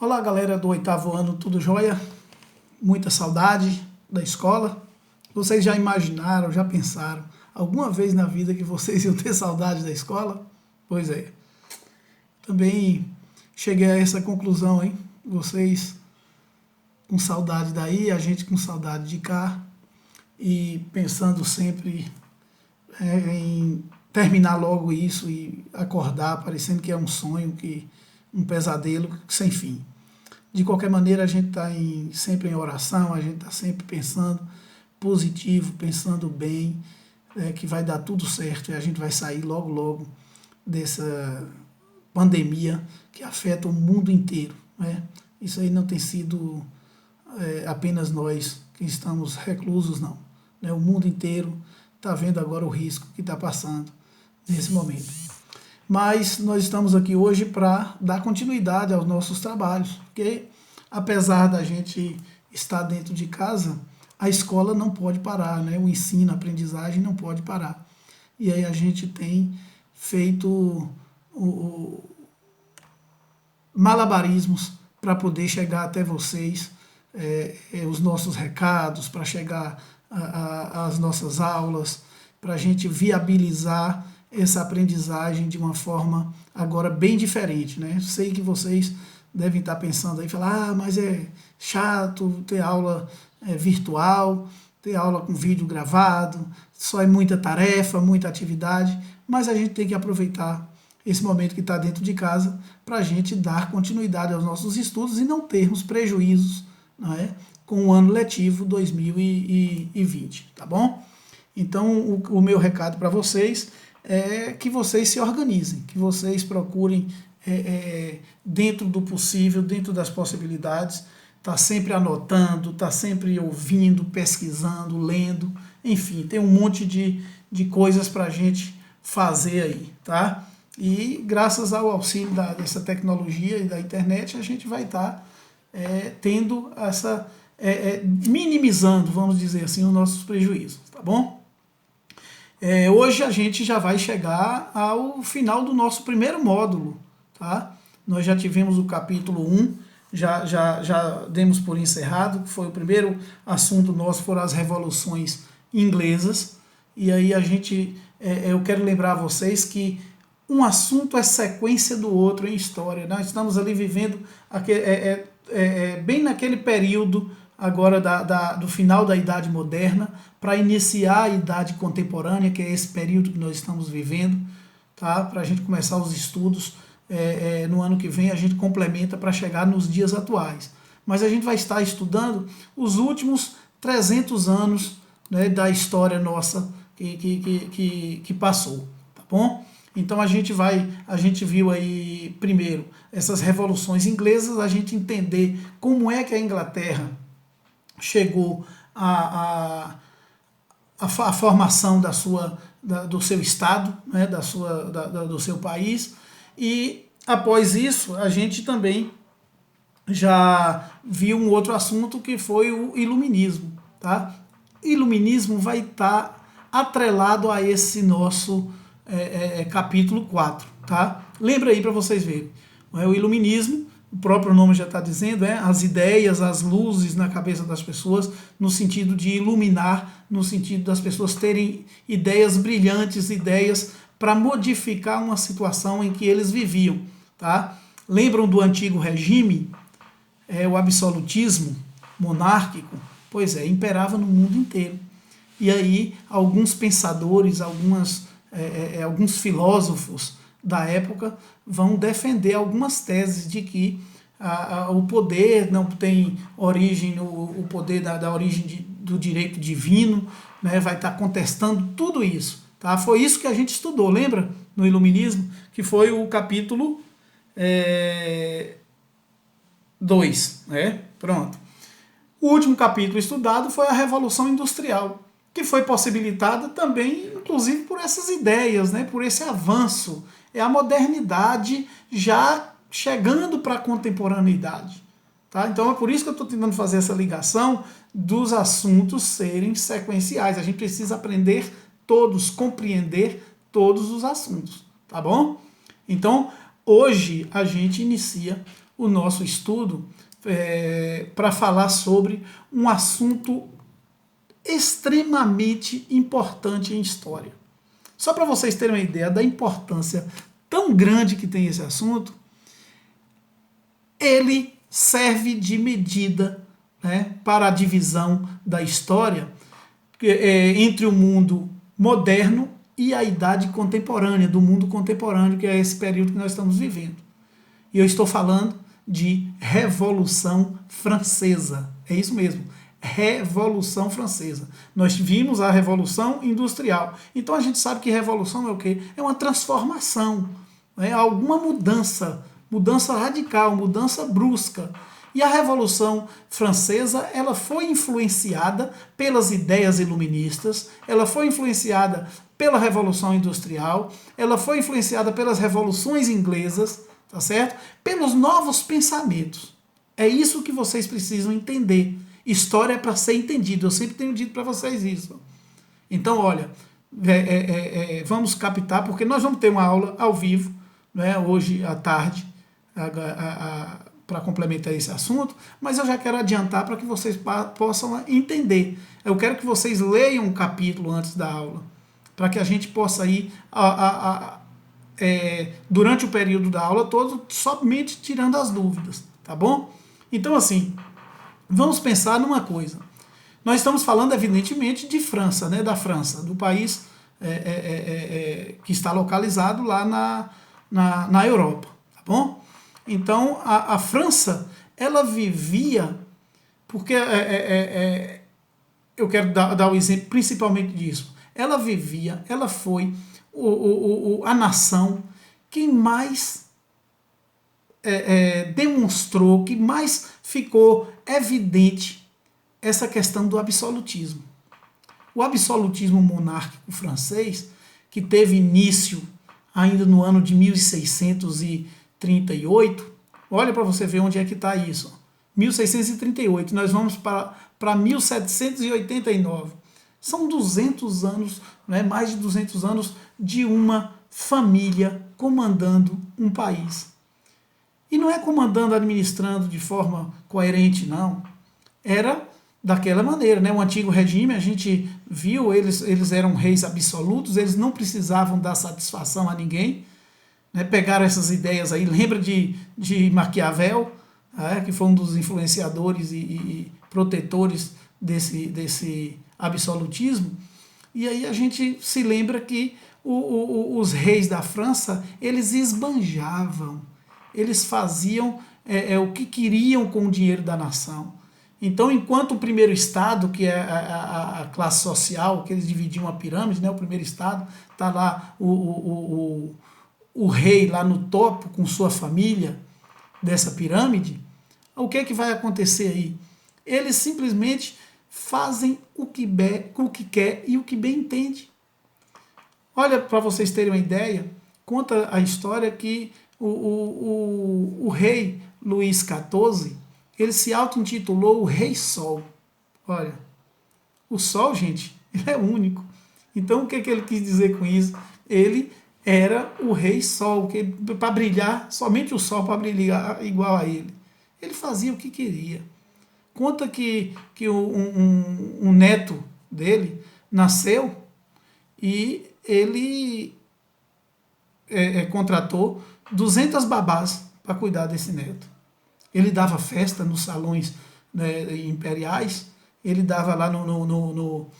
Olá, galera do 8º ano, tudo jóia? Muita saudade da escola? Vocês já imaginaram, já pensaram alguma vez na vida que vocês iam ter saudade da escola? Pois é, também cheguei a essa conclusão, hein? Vocês com saudade daí, a gente com saudade de cá, e pensando sempre em terminar logo isso e acordar, parecendo que é um sonho, um pesadelo sem fim. De qualquer maneira, a gente está sempre em oração, a gente está sempre pensando positivo, pensando bem, que vai dar tudo certo e a gente vai sair logo, logo dessa pandemia que afeta o mundo inteiro. Né? Isso aí não tem sido apenas nós que estamos reclusos, não. Né? O mundo inteiro está vendo agora o risco que está passando nesse momento. Mas nós estamos aqui hoje para dar continuidade aos nossos trabalhos, porque apesar da gente estar dentro de casa, a escola não pode parar, né? O ensino, a aprendizagem não pode parar. E aí a gente tem feito malabarismos para poder chegar até vocês, os nossos recados, para chegar às nossas aulas, para a gente viabilizar essa aprendizagem de uma forma agora bem diferente, né? Sei que vocês devem estar pensando aí, falar, mas é chato ter aula virtual, ter aula com vídeo gravado, só é muita tarefa, muita atividade, mas a gente tem que aproveitar esse momento que está dentro de casa para a gente dar continuidade aos nossos estudos e não termos prejuízos, não é, com o ano letivo 2020, tá bom? Então, o meu recado para vocês é que vocês se organizem, que vocês procurem, dentro do possível, dentro das possibilidades, tá sempre anotando, tá sempre ouvindo, pesquisando, lendo, enfim, tem um monte de coisas para a gente fazer aí, tá? E graças ao auxílio dessa tecnologia e da internet, a gente vai estar tendo essa, minimizando, vamos dizer assim, os nossos prejuízos, tá bom? Hoje a gente já vai chegar ao final do nosso primeiro módulo, tá? Nós já tivemos o capítulo 1, já demos por encerrado, foi o primeiro assunto nosso, foram as revoluções inglesas, e aí eu quero lembrar a vocês que um assunto é sequência do outro em história, nós estamos ali vivendo bem naquele período agora do final da Idade Moderna, para iniciar a Idade Contemporânea, que é esse período que nós estamos vivendo, tá? Para a gente começar os estudos, no ano que vem a gente complementa para chegar nos dias atuais. Mas a gente vai estar estudando os últimos 300 anos, né, da história nossa que passou, tá bom? Então a gente viu aí primeiro essas revoluções inglesas, a gente entender como é que a Inglaterra chegou à formação do seu estado, né, do seu país, e após isso a gente também já viu um outro assunto que foi o iluminismo, tá? Iluminismo vai estar atrelado a esse nosso capítulo 4, tá? Lembra aí para vocês verem, o iluminismo, o próprio nome já está dizendo, as ideias, as luzes na cabeça das pessoas, no sentido de iluminar, no sentido das pessoas terem ideias brilhantes, ideias para modificar uma situação em que eles viviam. Tá? Lembram do antigo regime, o absolutismo monárquico? Pois imperava no mundo inteiro. E aí alguns pensadores, alguns filósofos da época vão defender algumas teses de que o poder não tem origem, o poder da origem do direito divino, né, vai estar contestando tudo isso. Tá? Foi isso que a gente estudou, lembra? No Iluminismo, que foi o capítulo 2. Né? Pronto. O último capítulo estudado foi a Revolução Industrial, que foi possibilitada também, inclusive, por essas ideias, né, por esse avanço. É a modernidade já chegando para a contemporaneidade. Tá? Então é por isso que eu estou tentando fazer essa ligação dos assuntos serem sequenciais. A gente precisa aprender todos, compreender todos os assuntos. Tá bom? Então, hoje a gente inicia o nosso estudo para falar sobre um assunto extremamente importante em história. Só para vocês terem uma ideia da importância tão grande que tem esse assunto, ele serve de medida, né, para a divisão da história entre o mundo moderno e a idade contemporânea, do mundo contemporâneo, que é esse período que nós estamos vivendo. E eu estou falando de Revolução Francesa. É isso mesmo, Revolução Francesa. Nós vimos a Revolução Industrial. Então a gente sabe que revolução é o quê? É uma transformação, é alguma mudança radical, mudança brusca. E a Revolução Francesa, ela foi influenciada pelas ideias iluministas, ela foi influenciada pela Revolução Industrial, ela foi influenciada pelas revoluções inglesas, tá certo? Pelos novos pensamentos. É isso que vocês precisam entender. História é para ser entendido, eu sempre tenho dito para vocês isso. Então, olha, vamos captar, porque nós vamos ter uma aula ao vivo, né, hoje à tarde, para complementar esse assunto, mas eu já quero adiantar para que vocês possam entender. Eu quero que vocês leiam um capítulo antes da aula, para que a gente possa ir durante o período da aula todo somente tirando as dúvidas, tá bom? Então, assim, vamos pensar numa coisa. Nós estamos falando, evidentemente, de França, né, da França, do país que está localizado lá na Europa, tá bom? Então, a França, ela vivia, porque eu quero dar o exemplo principalmente disso, ela foi a nação que mais demonstrou, que mais ficou evidente essa questão do absolutismo. O absolutismo monárquico francês, que teve início ainda no ano de 1638, olha para você ver onde é que está isso. 1638, nós vamos para 1789. São 200 anos, né, mais de 200 anos de uma família comandando um país. E não é comandando, administrando de forma coerente, não. Era daquela maneira, né? O antigo regime, a gente viu, eles eram reis absolutos, eles não precisavam dar satisfação a ninguém, né? Pegaram essas ideias aí, lembra de Maquiavel, que foi um dos influenciadores e protetores desse absolutismo, e aí a gente se lembra que os reis da França, eles esbanjavam, eles faziam o que queriam com o dinheiro da nação. Então, enquanto o primeiro estado, que é a classe social, que eles dividiam a pirâmide, né, o primeiro estado, está lá o rei lá no topo com sua família dessa pirâmide, o que é que vai acontecer aí? Eles simplesmente fazem o que quer e o que bem entende. Olha, para vocês terem uma ideia, conta a história que o rei Luís XIV, ele se auto-intitulou o Rei Sol. Olha, o Sol, gente, ele é único. Então, o que ele quis dizer com isso? Ele era o Rei Sol, para brilhar, somente o Sol para brilhar igual a ele. Ele fazia o que queria. Conta que um neto dele nasceu e ele contratou 200 babás para cuidar desse neto. Ele dava festa nos salões, né, imperiais, ele dava lá no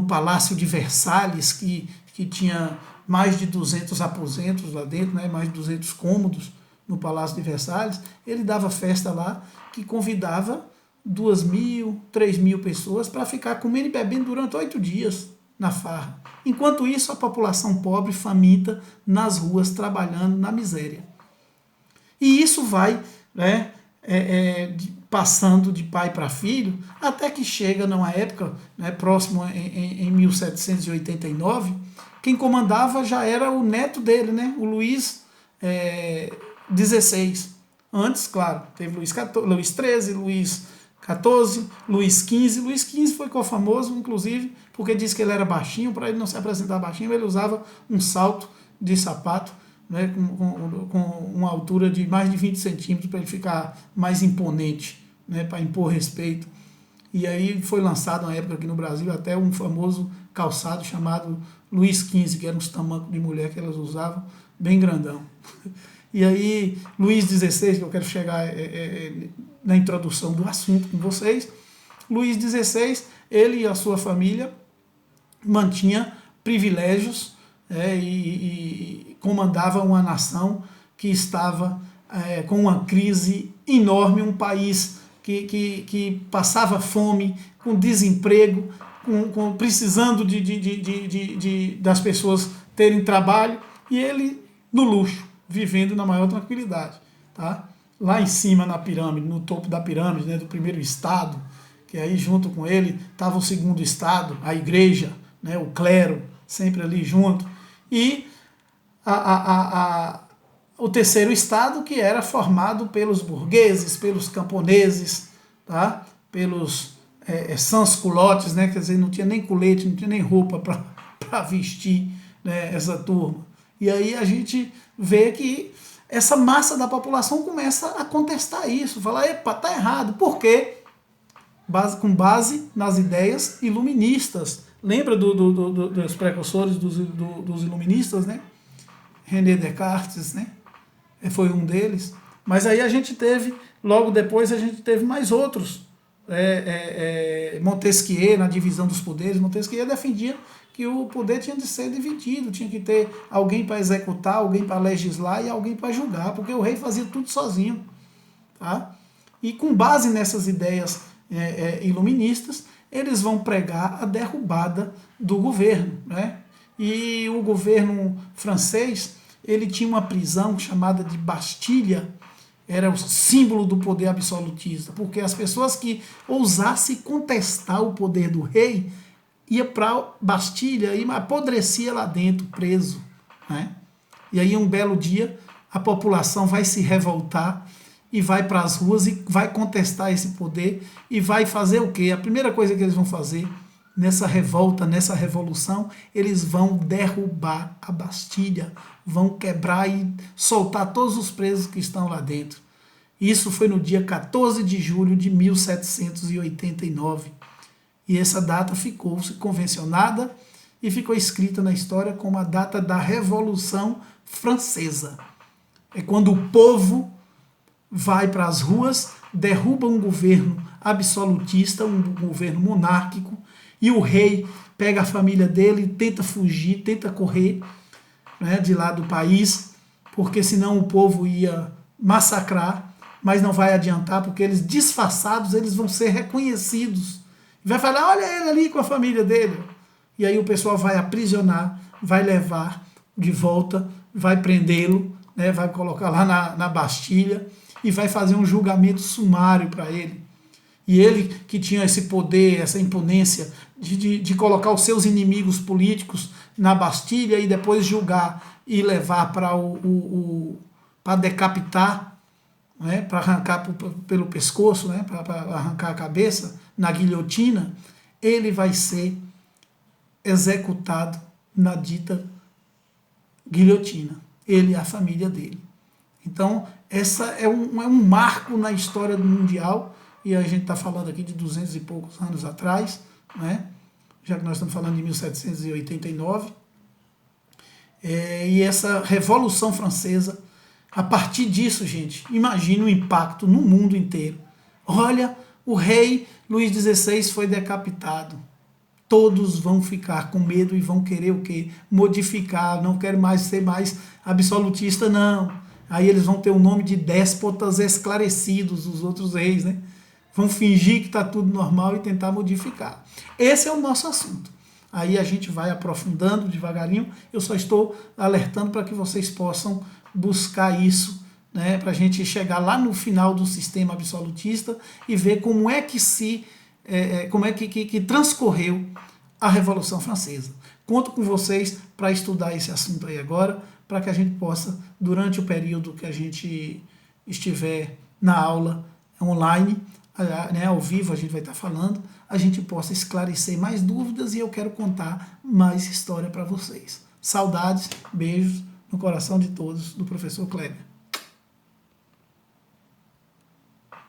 Palácio de Versalhes, que tinha mais de 200 aposentos lá dentro, né, mais de 200 cômodos no Palácio de Versalhes, ele dava festa lá que convidava 2.000, 3.000 pessoas para ficar comendo e bebendo durante 8 dias na farra. Enquanto isso, a população pobre, faminta, nas ruas, trabalhando na miséria. E isso vai, né, passando de pai para filho, até que chega numa época, né, próximo em 1789, quem comandava já era o neto dele, né, o Luís XVI. Antes, claro, teve Luís XIII, Luís XIV, Luís XV. Luís XV ficou famoso, inclusive, porque disse que ele era baixinho, para ele não se apresentar baixinho, ele usava um salto de sapato né, com uma altura de mais de 20 centímetros para ele ficar mais imponente, né, para impor respeito. E aí foi lançado na época aqui no Brasil até um famoso calçado chamado Luiz XV, que eram os tamancos de mulher que elas usavam, bem grandão. E aí Luiz XVI, que eu quero chegar na introdução do assunto com vocês, Luiz XVI, ele e a sua família mantinha privilégios e comandava uma nação que estava com uma crise enorme, um país que passava fome, com desemprego, precisando das pessoas terem trabalho, e ele no luxo, vivendo na maior tranquilidade. Tá? Lá em cima na pirâmide, no topo da pirâmide, né, do primeiro estado, que aí junto com ele estava o segundo estado, a igreja, né, o clero, sempre ali junto, e o terceiro estado, que era formado pelos burgueses, pelos camponeses, tá? Pelos sans-culottes, né? Quer dizer, não tinha nem colete, não tinha nem roupa para vestir, né, essa turma. E aí a gente vê que essa massa da população começa a contestar isso, falar, epa, tá errado. Por quê? Com base nas ideias iluministas. Lembra dos precursores dos iluministas, né? René Descartes, né? Foi um deles. Mas aí a gente teve, logo depois a gente teve mais outros. Montesquieu, na divisão dos poderes, Montesquieu defendia que o poder tinha de ser dividido, tinha que ter alguém para executar, alguém para legislar e alguém para julgar, porque o rei fazia tudo sozinho. Tá? E com base nessas ideias iluministas, eles vão pregar a derrubada do governo. Né? E o governo francês, ele tinha uma prisão chamada de Bastilha, era o símbolo do poder absolutista, porque as pessoas que ousassem contestar o poder do rei ia para Bastilha e apodrecia lá dentro, preso. Né? E aí um belo dia a população vai se revoltar e vai para as ruas e vai contestar esse poder e vai fazer o quê? A primeira coisa que eles vão fazer nessa revolta, nessa revolução, eles vão derrubar a Bastilha, vão quebrar e soltar todos os presos que estão lá dentro. Isso foi no dia 14 de julho de 1789. E essa data ficou-se convencionada e ficou escrita na história como a data da Revolução Francesa. É quando o povo vai para as ruas, derruba um governo absolutista, um governo monárquico, e o rei pega a família dele, tenta fugir, tenta correr, né, de lá do país, porque senão o povo ia massacrar, mas não vai adiantar, porque eles disfarçados, eles vão ser reconhecidos. Vai falar, olha ele ali com a família dele. E aí o pessoal vai aprisionar, vai levar de volta, vai prendê-lo, né, vai colocar lá na Bastilha e vai fazer um julgamento sumário para ele. E ele, que tinha esse poder, essa imponência de colocar os seus inimigos políticos na Bastilha e depois julgar e levar para decapitar, né, para arrancar pelo pescoço, né, para arrancar a cabeça, na guilhotina, ele vai ser executado na dita guilhotina. Ele e a família dele. Então, essa é um marco na história do mundial, e a gente está falando aqui de 200 e poucos anos atrás, né? Já que nós estamos falando de 1789, e essa Revolução Francesa, a partir disso, gente, imagine o impacto no mundo inteiro. Olha, o rei Luís XVI foi decapitado. Todos vão ficar com medo e vão querer o quê? Modificar, não quero mais ser mais absolutista, não. Aí eles vão ter o nome de déspotas esclarecidos, os outros reis, né? Vão fingir que está tudo normal e tentar modificar. Esse é o nosso assunto. Aí a gente vai aprofundando devagarinho. Eu só estou alertando para que vocês possam buscar isso, né, para a gente chegar lá no final do sistema absolutista e ver como é que que transcorreu a Revolução Francesa. Conto com vocês para estudar esse assunto aí agora, para que a gente possa, durante o período que a gente estiver na aula online, né, ao vivo a gente vai estar falando, a gente possa esclarecer mais dúvidas e eu quero contar mais história para vocês. Saudades, beijos, no coração de todos, do professor Kleber.